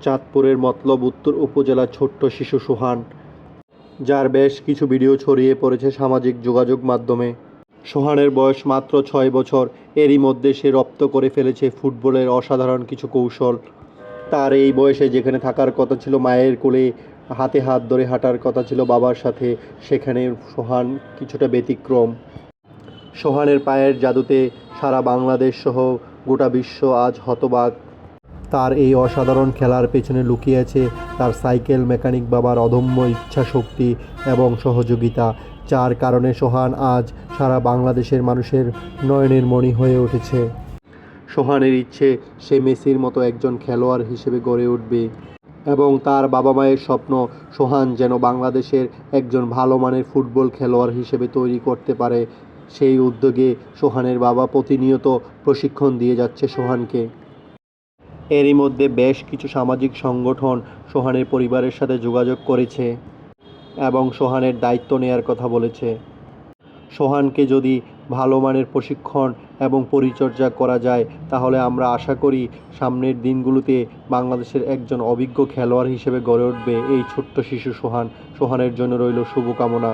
চাঁদপুরের মতলব উত্তর উপজেলার ছোট্ট শিশু সোহান, যার বেশ কিছু ভিডিও ছড়িয়ে পড়েছে সামাজিক যোগাযোগ মাধ্যমে। সোহানের বয়স মাত্র 6 বছর, এরই মধ্যে সে রপ্ত করে ফেলেছে ফুটবলের অসাধারণ কিছু কৌশল। তার এই বয়সে যেখানে থাকার কথা ছিল মায়ের কোলে, হাতে হাত ধরে হাঁটার কথা ছিল বাবার সাথে, সেখানে সোহান কিছুটা ব্যতিক্রম। সোহানের পায়ের জাদুতে সারা বাংলাদেশ সহ গোটা বিশ্ব আজ হতবাক। তার এই অসাধারণ খেলার পেছনে লুকিয়ে আছে তার সাইকেল মেকানিক বাবার অদম্য ইচ্ছাশক্তি এবং সহযোগিতা, যার কারণে সোহান আজ সারা বাংলাদেশের মানুষের নয়নের মণি হয়ে উঠেছে। সোহানের ইচ্ছে সে মেসির মতো একজন খেলোয়াড় হিসেবে গড়ে উঠবে এবং তার বাবা মায়ের স্বপ্ন সোহান যেন বাংলাদেশের একজন ভালো মানের ফুটবল খেলোয়াড় হিসেবে তৈরি করতে পারে। সেই উদ্যোগে সোহানের বাবা প্রতিনিয়ত প্রশিক্ষণ দিয়ে যাচ্ছে সোহানকে। এরই মধ্যে বেশ কিছু সামাজিক সংগঠন সোহানের পরিবারের সাথে যোগাযোগ করেছে এবং সোহানের দায়িত্ব নেয়ার কথা বলেছে। সোহানকে যদি ভালো মানের প্রশিক্ষণ এবং পরিচর্যা করা যায়, তাহলে আমরা আশা করি সামনের দিনগুলোতে বাংলাদেশের একজন অভিজ্ঞ খেলোয়াড় হিসেবে গড়ে উঠবে এই ছোট্ট শিশু সোহান। সোহানের জন্য রইল শুভকামনা।